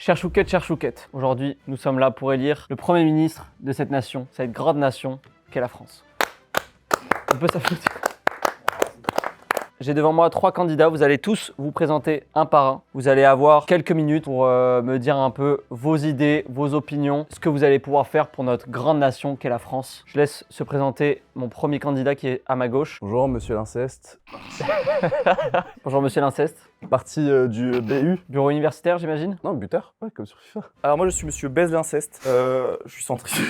Chers Chouquettes, aujourd'hui nous sommes là pour élire le Premier ministre de cette nation, cette grande nation qu'est la France. On peut s'applaudir. J'ai devant moi 3 candidats, vous allez tous vous présenter un par un. Vous allez avoir quelques minutes pour me dire un peu vos idées, vos opinions, ce que vous allez pouvoir faire pour notre grande nation qu'est la France. Je laisse se présenter mon premier candidat qui est à ma gauche. Bonjour Monsieur l'Inceste, Bonjour Monsieur l'Inceste. parti du BU. Bureau universitaire j'imagine? Non, buteur, ouais, comme sur FIFA. Alors moi je suis Monsieur Baise l'Inceste, je suis centriste.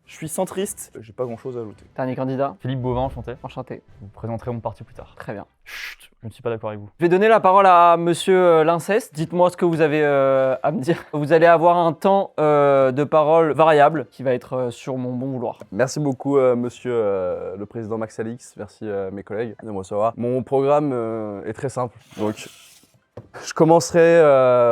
Je suis centriste, j'ai pas grand chose à ajouter. Dernier candidat, Philippe Bovin, enchanté. enchanté. Je vous présenterai mon parti plus tard. Très bien. Chut, je ne suis pas d'accord avec vous. Je vais donner la parole à Monsieur l'Inceste. Dites-moi ce que vous avez à me dire. Vous allez avoir un temps de parole variable qui va être sur mon bon vouloir. Merci beaucoup Monsieur le Président Max Alix, merci mes collègues de me recevoir. Mon programme est très simple, donc je commencerai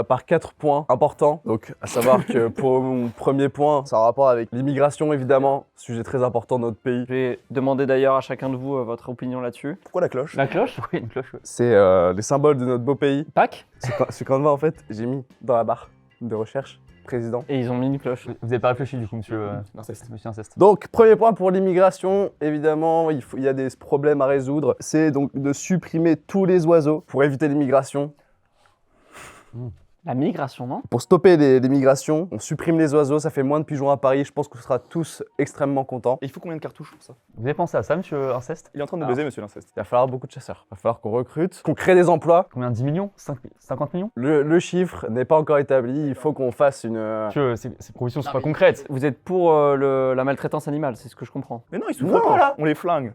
par 4 points importants. Donc à savoir que pour mon premier point, ça a un rapport avec l'immigration évidemment, sujet très important de notre pays. Je vais demander d'ailleurs à chacun de vous votre opinion là-dessus. Pourquoi la cloche? La cloche? Oui, une cloche. C'est les symboles de notre beau pays. Pâques? Ce canevas en fait, j'ai mis dans la barre de recherche président. Et ils ont mis une cloche. Vous n'avez pas réfléchi du coup, monsieur Monsieur Inceste. Donc, premier point pour l'immigration, évidemment, il y a des problèmes à résoudre. C'est donc de supprimer tous les oiseaux pour éviter l'immigration. La migration, non? Pour stopper les migrations, on supprime les oiseaux, ça fait moins de pigeons à Paris. Je pense qu'on sera tous extrêmement contents. Et il faut combien de cartouches pour ça? Vous avez pensé à ça, monsieur Inceste? Il est en train de baiser Monsieur l'Inceste. Il va falloir beaucoup de chasseurs. Il va falloir qu'on recrute, qu'on crée des emplois. Combien? 10 millions 50 millions? Le chiffre n'est pas encore établi. Il faut qu'on fasse une... Monsieur, ces propositions sont pas concrètes. Vous êtes pour la maltraitance animale, c'est ce que je comprends. Mais non, ils souffrent pas là. On les flingue.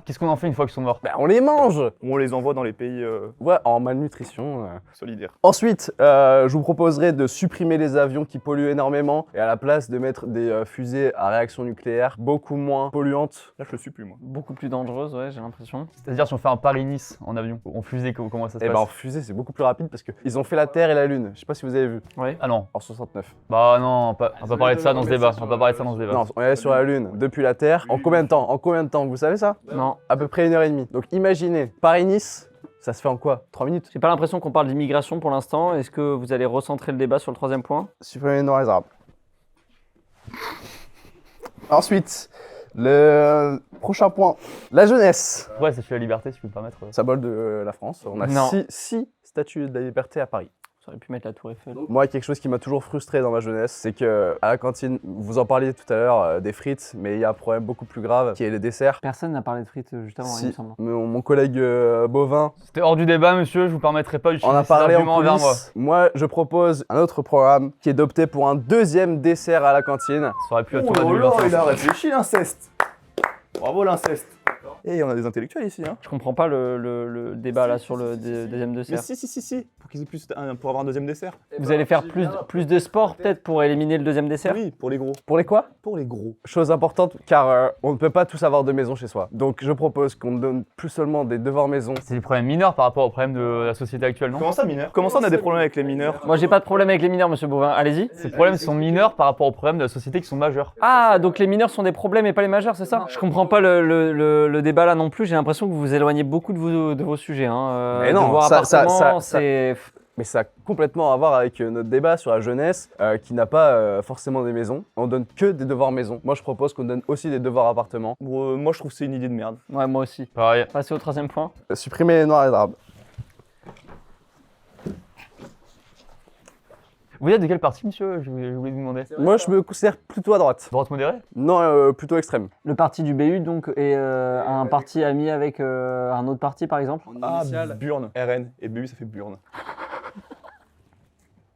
Qu'est-ce qu'on en fait une fois qu'ils sont morts? Ben, on les mange. Ou on les envoie dans les pays Ouais, en malnutrition. solidaires. Ensuite, je vous proposerai de supprimer les avions qui polluent énormément et à la place de mettre des fusées à réaction nucléaire beaucoup moins polluantes. Là je le suis plus moi. Beaucoup plus dangereuse, ouais, j'ai l'impression. C'est-à-dire si on fait un Paris-Nice en avion, en fusée, comment ça se Et passe? ben en fusée, c'est beaucoup plus rapide parce qu'ils ont fait la Terre et la Lune. Je sais pas si vous avez vu. Ouais. Ah non, En 69. bah non, on va pas parler de ça dans ce débat. On va pas parler de ça dans ce débat. Non, on est allé sur la Lune depuis la Terre. En combien de temps? En combien de temps? Vous savez ça? Non. À peu près 1h30. Donc imaginez, Paris-Nice, ça se fait en quoi? 3 minutes? J'ai pas l'impression qu'on parle d'immigration pour l'instant. Est-ce que vous allez recentrer le débat sur le 3e point? Supprimer les Noirs et les Arabes. Ensuite, le prochain point, la jeunesse. Ouais, c'est la liberté, si je peux me permettre. Symbole de la France. On a Non. 6 statues de la liberté à Paris. Vous auriez pu mettre la tour Eiffel. Moi, quelque chose qui m'a toujours frustré dans ma jeunesse, c'est que à la cantine, vous en parliez tout à l'heure des frites, mais il y a un problème beaucoup plus grave qui est les desserts. Personne n'a parlé de frites juste avant, il me Si, semble. mon collègue Bovin C'était hors du débat, monsieur, je vous permettrai pas d'utiliser en a ces parlé en arguments envers moi. coulisses. Moi, je propose un autre programme qui est d'opter pour un 2e dessert à la cantine. Ça aurait pu être Oh Thomas là là, 2025. il a réfléchi l'Inceste. Bravo l'Inceste. Et on a des intellectuels ici hein. Je comprends pas le débat là sur le deuxième Mais dessert. si. Pour qu'ils aient plus pour avoir un deuxième dessert. Vous allez faire plus de sport peut-être pour éliminer le 2e dessert? Oui, pour les gros. Pour les quoi? Pour les gros. Chose importante, car on ne peut pas tous avoir de maison chez soi. Donc je propose qu'on donne plus seulement des devoirs maison. C'est des problèmes mineurs par rapport aux problèmes de la société actuelle, non? Comment ça mineur? Comment ça on a des problèmes avec les mineurs? Moi j'ai pas de problème avec les mineurs, monsieur Bovin, allez-y. Ces problèmes sont mineurs par rapport aux problèmes de la société qui sont majeurs. Ah, donc les mineurs sont des problèmes et pas les majeurs, c'est ça? Je comprends pas le débat là non plus, j'ai l'impression que vous vous éloignez beaucoup de vos sujets. Hein. Mais non, devoir ça- appartement, c'est... Mais ça a complètement à voir avec notre débat sur la jeunesse qui n'a pas forcément des maisons. On donne que des devoirs maison. Moi je propose qu'on donne aussi des devoirs appartements. Bon, moi je trouve que c'est une idée de merde. Ouais, moi aussi. Pareil. Passer au 3e point. Supprimer les noirs et les arabes. Vous êtes de quel parti, monsieur? Je voulais vous demander. Moi je me considère plutôt à droite. Droite modérée? Non, plutôt extrême. Le parti du BU donc est un parti ami avec un autre parti par exemple? Ah, Burne. RN. Et BU ça fait Burne.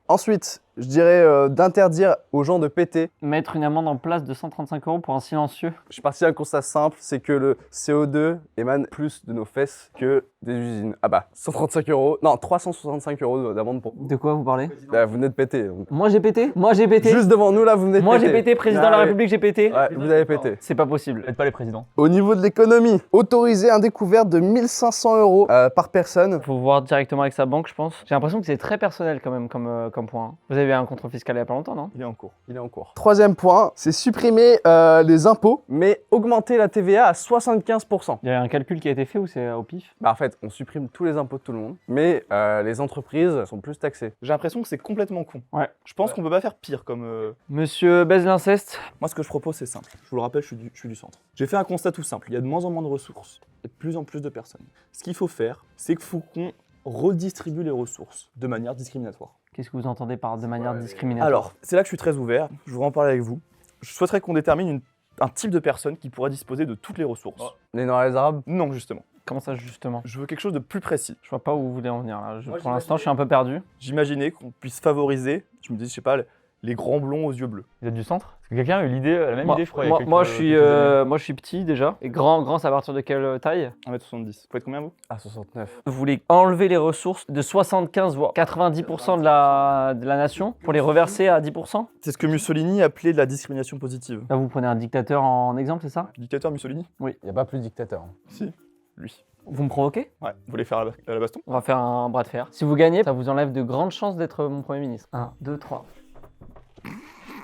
Ensuite, je dirais d'interdire aux gens de péter. Mettre une amende en place de 135 € pour un silencieux. Je suis parti d'un constat simple, c'est que le CO2 émane plus de nos fesses que des usines. Ah bah, 135 €, non 365 € d'amende pour... De quoi vous parlez? Là, vous venez de péter. Donc. Moi j'ai pété? Moi j'ai pété? Juste devant nous là, vous venez de Moi péter. j'ai pété, président de Ah la ouais. République, j'ai pété? Ouais, vous avez pété. C'est pas possible. Faites pas les présidents. Au niveau de l'économie, autoriser un découvert de 1500 € par personne. Faut voir directement avec sa banque, je pense. J'ai l'impression que c'est très personnel quand même comme point. Hein. Vous avez eu un contrôle fiscal il y a pas longtemps, non? Il est en cours. Il est en cours. Troisième point, c'est supprimer les impôts, mais augmenter la TVA à 75%. Il y a un calcul qui a été fait ou c'est au pif? Bah en fait, fait, on supprime tous les impôts de tout le monde, mais les entreprises sont plus taxées. J'ai l'impression que c'est complètement con. Ouais. Je pense qu'on peut pas faire pire comme... Monsieur Baise-Linceste, Moi, ce que je propose, c'est simple. Je vous le rappelle, je suis du centre. J'ai fait un constat tout simple. Il y a de moins en moins de ressources et de plus en plus de personnes. Ce qu'il faut faire, c'est qu'il faut qu'on redistribue les ressources de manière discriminatoire. qu'est-ce que vous entendez par de manière discriminatoire? Alors, c'est là que je suis très ouvert. Je voudrais en parler avec vous. Je souhaiterais qu'on détermine un type de personne qui pourra disposer de toutes les ressources. Les Noirs et les Arabes? Non, justement. Comment ça, justement? Je veux quelque chose de plus précis. Je vois pas où vous voulez en venir, là. Moi, Pour l'instant, je suis un peu perdu. J'imaginais qu'on puisse favoriser, je me dis, je sais pas, les grands blonds aux yeux bleus. Vous êtes du centre? Parce que quelqu'un a eu l'idée, la même Moi, idée, je crois. il y a quelques- moi, quelques années. moi, je suis petit déjà. Et grand, c'est à partir de quelle taille? 1m70. Vous faites combien, vous? Ah, 69. Vous voulez enlever les ressources de 75 voire 90% de la nation pour les reverser à 10%? C'est ce que Mussolini appelait de la discrimination positive. Là, vous prenez un dictateur en exemple, c'est ça? Dictateur Mussolini? Il n'y a pas plus de dictateur. Si. Lui. Vous me provoquez? Ouais. Vous voulez faire la baston? On va faire un bras de fer. Si vous gagnez, ça vous enlève de grandes chances d'être mon Premier ministre. 1, 2, 3.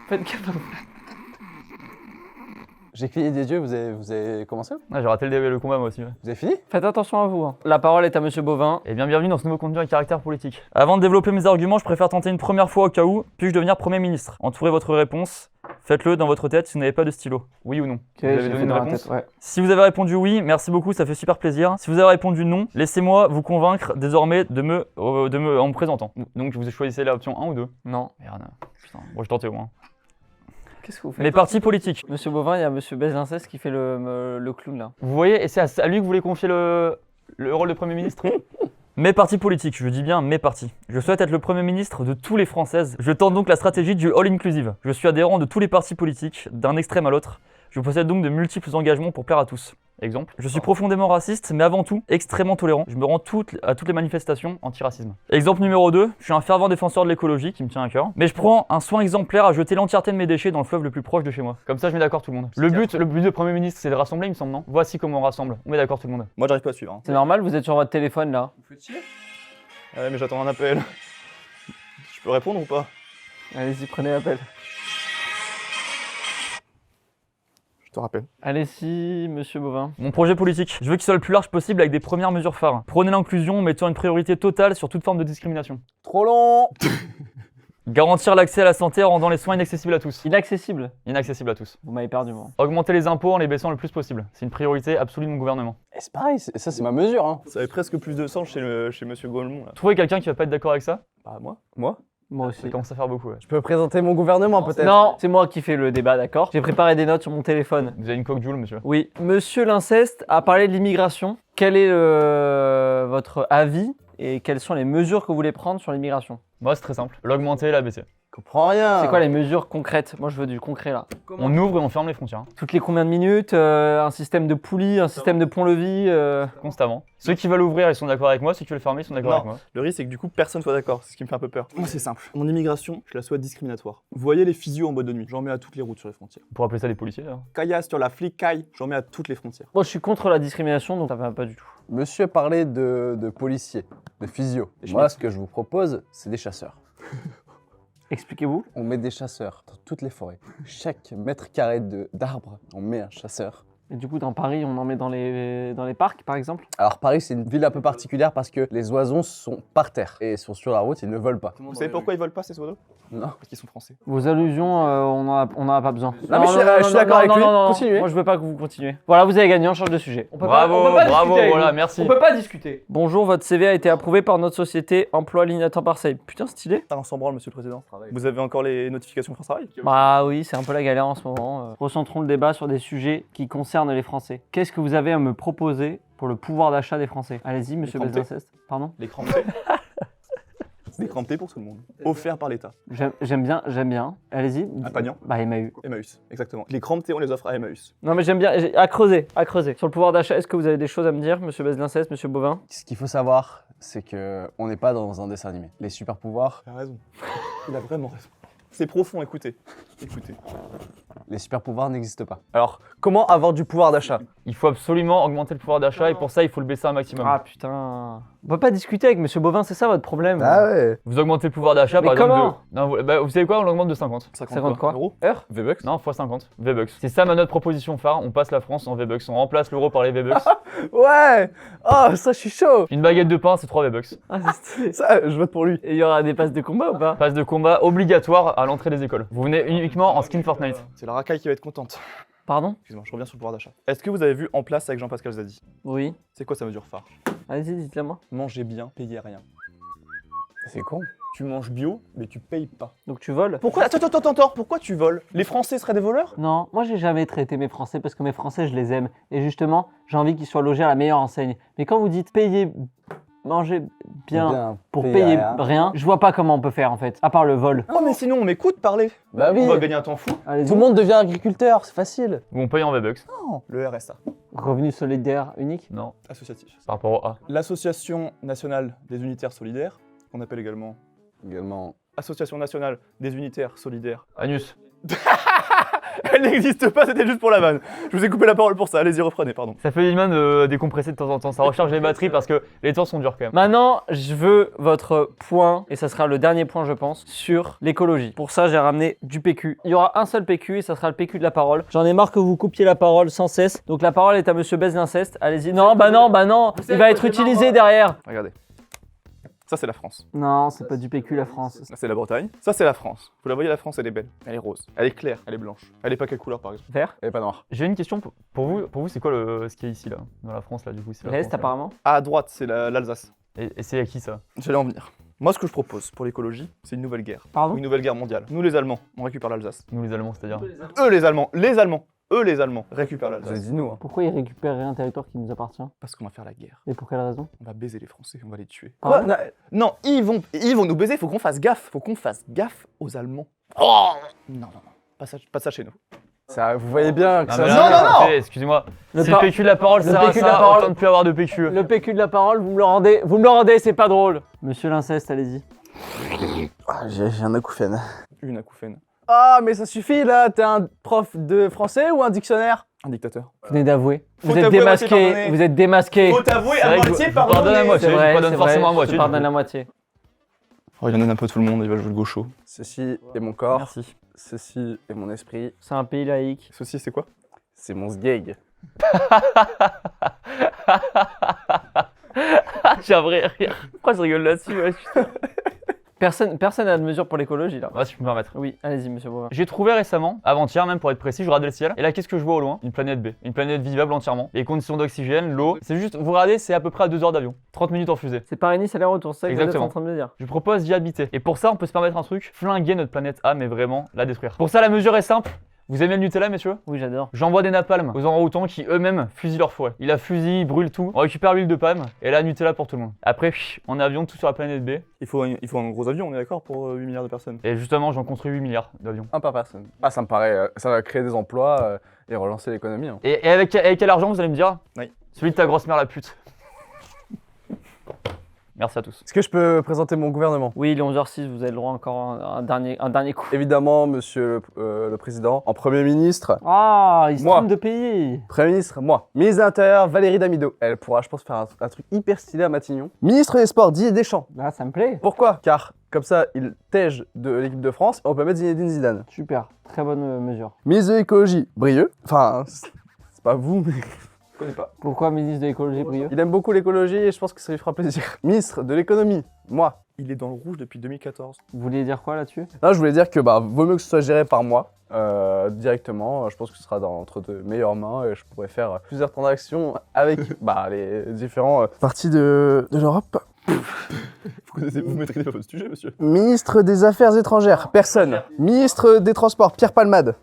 Faites gaffe. J'ai cligné des yeux, vous avez commencé? Ah, j'ai raté le combat moi aussi. Ouais. Vous avez fini? Faites attention à vous. hein. La parole est à Monsieur Bovin. Et bien bienvenue dans ce nouveau contenu à caractère politique. Avant de développer mes arguments, je préfère tenter une première fois au cas où, puis-je devenir Premier ministre? Entourez votre réponse, faites-le dans votre tête si vous n'avez pas de stylo. Oui ou non? Vous avez donné une réponse? ouais. Si vous avez répondu oui, merci beaucoup, ça fait super plaisir. Si vous avez répondu non, laissez-moi vous convaincre désormais en me présentant. Donc vous choisissez l'option 1 ou 2. Non. Merde, putain, moi je tentais au moins. Qu'est-ce que vous faites? Les partis politiques. Monsieur Bovin, il y a Monsieur Baise-Linceste qui fait le clown là. Vous voyez, et c'est à lui que vous voulez confier le rôle de Premier ministre? Mes partis politiques, je dis bien mes partis. Je souhaite être le Premier ministre de tous les Françaises. Je tente donc la stratégie du all-inclusive. Je suis adhérent de tous les partis politiques, d'un extrême à l'autre. Je possède donc de multiples engagements pour plaire à tous. Exemple, je suis profondément raciste, mais avant tout, extrêmement tolérant. Je me rends à toutes les manifestations anti-racisme. Exemple numéro 2, je suis un fervent défenseur de l'écologie qui me tient à cœur. Mais je prends un soin exemplaire à jeter l'entièreté de mes déchets dans le fleuve le plus proche de chez moi. Comme ça, je mets d'accord tout le monde. Le but de Premier ministre, c'est de rassembler, il me semble, non? Voici comment on rassemble. On met d'accord tout le monde. Moi, j'arrive pas à suivre. Hein. C'est normal, vous êtes sur votre téléphone là. Ouais, mais j'attends un appel. Je peux répondre ou pas? Allez-y, prenez l'appel. Je te rappelle. Allez-y, Monsieur Bovin. Mon projet politique, je veux qu'il soit le plus large possible avec des premières mesures phares. Prôner l'inclusion en mettant une priorité totale sur toute forme de discrimination. Trop long! Garantir l'accès à la santé en rendant les soins inaccessibles à tous. Inaccessible. Inaccessible à tous. Vous m'avez perdu moi. Augmenter les impôts en les baissant le plus possible. C'est une priorité absolue de mon gouvernement. Et c'est pareil, ça c'est ma mesure. Hein. Ça avait presque plus de sens chez Monsieur Gaulmont, là. Trouver quelqu'un qui va pas être d'accord avec ça, Bah, moi? Moi? Moi ça aussi. commence à faire beaucoup. Ouais. Je peux présenter mon gouvernement peut-être? Non, c'est moi qui fais le débat, d'accord? J'ai préparé des notes sur mon téléphone. Vous avez une coque Joule, monsieur? Oui. Monsieur Linceste a parlé de l'immigration. Quel est votre avis et quelles sont les mesures que vous voulez prendre sur l'immigration? Moi, c'est très simple. L'augmenter et la baisser. Je comprends rien. C'est quoi les mesures concrètes? Moi, je veux du concret là. On ouvre et on ferme les frontières. Hein. Toutes les combien de minutes? Un système de poulies, un système de pont-levis Constamment. Ceux qui veulent ouvrir, ils sont d'accord avec moi. Ceux qui veulent fermer, ils sont d'accord Non. avec moi. Le risque, c'est que du coup, personne soit d'accord. C'est ce qui me fait un peu peur. Moi, c'est simple. Mon immigration, je la souhaite discriminatoire. Vous voyez les physios en boîte de nuit? J'en mets à toutes les routes sur les frontières. On pourrait appeler ça des policiers, d'ailleurs. Kaya sur la flicaille, j'en mets à toutes les frontières. Moi, je suis contre la discrimination, donc ça va pas du tout. Monsieur parlait de policiers, de physio. Et Moi, ce que je vous propose, c'est des chasseurs. Expliquez-vous. On met des chasseurs dans toutes les forêts. Chaque mètre carré d'arbre, on met un chasseur. Et du coup, dans Paris, on en met dans les parcs, par exemple? Alors Paris, c'est une ville un peu particulière parce que les oiseaux sont par terre et sont sur la route, ils ne volent pas. Vous savez pourquoi ils volent pas, ces oiseaux? Non. Parce qu'ils sont français. Vos allusions, on en a pas besoin. Non, mais je suis d'accord avec lui. Continuez. Moi, je veux pas que vous continuez. Voilà, vous avez gagné, on change de sujet. On peut Bravo, pas, on peut pas bravo, discuter avec voilà, vous. merci. On peut pas discuter. Bonjour, votre CV a été approuvé par notre société Emploi Ligne à temps partiel. Putain, stylé. Putain, on s'en branle, monsieur le président. Vous avez encore les notifications France Travail? Bah oui, c'est un peu la galère en ce moment. Recentrons le débat sur des sujets qui concernent les Français. Qu'est-ce que vous avez à me proposer pour le pouvoir d'achat des Français? Allez-y, monsieur crampés. Baise-Linceste. Pardon? Les crampés. Des crampés pour tout le monde. Offert par l'État. J'aime bien. Allez-y. À Pagnan. Bah, Emmaüs. Emmaüs, exactement. Les crampés, on les offre à Emmaüs. Non mais j'aime bien, à creuser. Sur le pouvoir d'achat, est-ce que vous avez des choses à me dire, monsieur Baise-Linceste, monsieur Bovin? Ce qu'il faut savoir, c'est qu'on n'est pas dans un dessin animé. Les super pouvoirs, Il a raison. Il a vraiment raison. C'est profond, écoutez. Écoutez. Les super pouvoirs n'existent pas. Alors, comment avoir du pouvoir d'achat? Il faut absolument augmenter le pouvoir d'achat et pour ça, il faut le baisser un maximum. Ah putain. On peut pas discuter avec Monsieur Bovin, c'est ça votre problème? Ah ouais. Vous augmentez le pouvoir d'achat Mais par exemple comment de... Non, vous savez quoi? On l'augmente de 50. 50 quoi? Euros Heure? V-Bucks? Non, x 50. V-Bucks. C'est ça notre proposition phare. On passe la France en V-Bucks. On remplace l'euro par les V-Bucks. Ouais. Oh, ça, je suis chaud. Une baguette de pain, c'est 3 V-Bucks. Ah c'est stylé. Ça, je vote pour lui. Et il y aura des passes de combat ou pas? Passe de combat obligatoire à l'entrée des écoles. Vous venez uniquement en skin Fortnite. C'est la racaille qui va être contente. Pardon? Excuse-moi, je reviens sur le pouvoir d'achat. Est-ce que vous avez vu En Place avec Jean-Pascal Zadi? Oui. C'est quoi sa mesure phare? Allez-y, dites-la moi. Manger bien, payer rien. C'est con. Tu manges bio, mais tu payes pas. Donc tu voles? Pourquoi Attends, pourquoi tu voles? Les Français seraient des voleurs? Non, moi j'ai jamais traité mes Français parce que mes Français je les aime. Et justement, j'ai envie qu'ils soient logés à la meilleure enseigne. Mais quand vous dites payer, manger bien pour payer rien, je vois pas comment on peut faire en fait, à part le vol. Oh mais sinon on m'écoute parler. Bah oui. On va gagner un temps fou. Allez-y. Tout le monde devient agriculteur, c'est facile. Ou on paye en V-Bucks. Non, le RSA. Revenu solidaire unique? Non, Associatif. par rapport au A. L'Association nationale des unitaires solidaires, qu'on appelle également Également. Association nationale des unitaires solidaires. Anus. Elle n'existe pas, c'était juste pour la vanne. Je vous ai coupé la parole pour ça, allez-y reprenez, pardon. Ça fait du mal de décompresser de temps en temps. Ça recharge les batteries parce que les temps sont durs quand même. Maintenant, je veux votre point, et ça sera le dernier point je pense, sur l'écologie. Pour ça, j'ai ramené du PQ. Il y aura un seul PQ et ça sera le PQ de la parole. J'en ai marre que vous coupiez la parole sans cesse. Donc la parole est à Monsieur Baise l'inceste. Allez-y. Non, bah non. Il va être utilisé derrière. Regardez. Ça c'est la France. Non, c'est pas du PQ la France. Ça c'est la Bretagne. Ça c'est la France. Vous la voyez, la France elle est belle. Elle est rose. Elle est claire, elle est blanche. Elle est pas quelle couleur par exemple? Vert? Et pas noir. J'ai une question pour vous. Pour vous, c'est quoi ce qui est ici là, dans la France là du coup? C'est la L'Est France, là. apparemment. À droite c'est l'Alsace. Et c'est à qui ça? J'allais en venir. Moi ce que je propose pour l'écologie, c'est une nouvelle guerre. Pardon? Une nouvelle guerre mondiale. Nous les Allemands, on récupère l'Alsace. Nous les Allemands, c'est-à-dire. Eux les Allemands récupèrent Vous avez l'Alsace. dit nous, hein. Pourquoi ils récupéreraient un territoire qui nous appartient? Parce qu'on va faire la guerre. Et pour quelle raison? On va baiser les Français, on va les tuer. Pardon? Non, ils vont nous baiser, faut qu'on fasse gaffe. Faut qu'on fasse gaffe aux Allemands. Oh non. Pas ça chez nous. Ça, vous voyez bien que Ah, ça. mais Non, là, non, non. écoutez, excusez-moi. Le Si par- le PQ de la parole le sert à PQ de la ça, parole- autant ne plus avoir de PQ. Le PQ de la parole, vous me le rendez, c'est pas drôle. Monsieur l'inceste, allez-y. Ah, j'ai un acouphène. Une acouphène. Ah, mais ça suffit là, t'es un prof de français ou un dictionnaire? Un dictateur. Vous venez d'avouer. Faut Vous êtes t'avouer à moitié démasqué. pardonner. Vous êtes démasqué. Faut t'avouer C'est à vrai que moitié je pardonne à pardonner. moitié. C'est je vrai, pardonne c'est forcément vrai, à moitié, Je pardonne du coup. la moitié. Oh, il en donne un peu tout le monde, il va jouer le gaucho. Ceci est mon corps, Merci. ceci est mon esprit, C'est un pays laïque. Ceci, c'est quoi? c'est mon sgeg. J'ai un vrai rire. Pourquoi je rigole là-dessus? Ouais, Personne n'a de mesure pour l'écologie là. si je peux me permettre. Oui, allez-y, monsieur Bovin. J'ai trouvé récemment, avant-hier même pour être précis, je regardais le ciel. Et là, qu'est-ce que je vois au loin? Une planète B. Une planète vivable entièrement. Les conditions d'oxygène, l'eau. C'est juste, vous regardez, c'est à peu près à 2 heures d'avion. 30 minutes en fusée. C'est Paris-Nice aller-retour, c'est ça que vous êtes Exactement. en train de me dire. Je propose d'y habiter. Et pour ça, on peut se permettre un truc, flinguer notre planète A, mais vraiment la détruire. Pour ça, la mesure est simple. Vous aimez le Nutella, messieurs? Oui, j'adore. J'envoie des napalms aux orang-outans qui eux-mêmes fusillent leur forêt. Ils la fusillent, ils brûlent tout. On récupère l'huile de palme et là, Nutella pour tout le monde. Après, en avion, tout sur la planète B. Il faut un gros avion, on est d'accord, pour 8 milliards de personnes. Et justement, j'en construis 8 milliards d'avions. Un par personne. Ah, ça me paraît. Ça va créer des emplois et relancer l'économie. Hein. Et avec quel argent, vous allez me dire? Oui. Celui de ta grosse mère, la pute. Merci à tous. Est-ce que je peux présenter mon gouvernement? Oui, il est 11h06, vous avez le droit encore un dernier coup. Évidemment, monsieur le président. En Premier ministre, Ah, il se Moi. trompe de pays. Premier ministre, moi. Ministre de l'Intérieur, Valérie Damido. Elle pourra, je pense, faire un truc hyper stylé à Matignon. Ministre des Sports, Didier Deschamps. Là, ça me plaît. Pourquoi? Car comme ça, il tège de l'équipe de France et on peut mettre Zinedine Zidane. Super, très bonne mesure. Ministre de l'écologie, Brieux. Enfin, c'est pas vous, mais Je connais pas. Pourquoi ministre de l'écologie Brieux? il aime beaucoup l'écologie et je pense que ça lui fera plaisir. Ministre de l'économie, moi. Il est dans le rouge depuis 2014. Vous vouliez dire quoi là-dessus? Non, je voulais dire que vaut mieux que ce soit géré par moi directement. Je pense que ce sera entre de meilleures mains et je pourrais faire plusieurs transactions avec les différents parties de l'Europe. Vous maîtrisez pas votre sujet, monsieur. Ministre des Affaires étrangères, personne. Ministre des Transports, Pierre Palmade.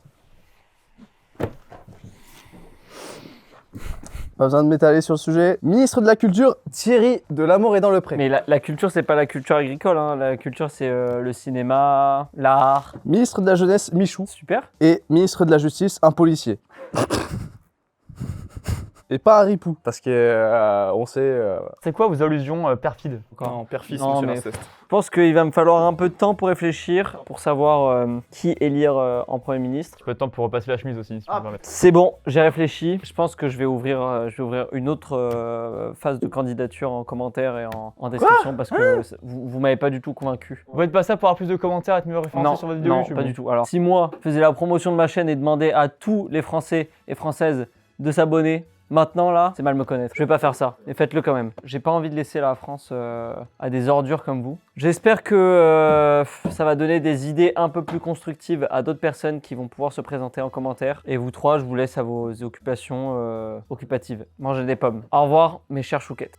Pas besoin de m'étaler sur le sujet. Ministre de la Culture, Thierry de l'Amour est dans le pré. Mais la culture, c'est pas la culture agricole, hein. La culture, c'est le cinéma, l'art. Ministre de la Jeunesse, Michou. Super. Et ministre de la Justice, un policier. et pas un ripou. Parce qu'on sait. C'est quoi vos allusions perfides? Non, père-fils, Non, monsieur mais- l'inceste. Je pense qu'il va me falloir un peu de temps pour réfléchir, pour savoir qui élire en Premier ministre. Pas de temps pour repasser la chemise aussi, si je peux me permettre. C'est bon, j'ai réfléchi. Je pense que je vais ouvrir une autre phase de candidature en commentaire et en description parce que vous m'avez pas du tout convaincu. Vous faites pas ça pour avoir plus de commentaires et être mieux référencé Non, sur votre vidéo non, YouTube? pas du tout. Alors, si moi je faisais la promotion de ma chaîne et demandais à tous les Français et Françaises de s'abonner, maintenant là, c'est mal me connaître. Je vais pas faire ça, mais faites-le quand même. J'ai pas envie de laisser la France à des ordures comme vous. J'espère que ça va donner des idées un peu plus constructives à d'autres personnes qui vont pouvoir se présenter en commentaire. Et vous trois, je vous laisse à vos occupations occupatives. Mangez des pommes. Au revoir, mes chers chouquettes.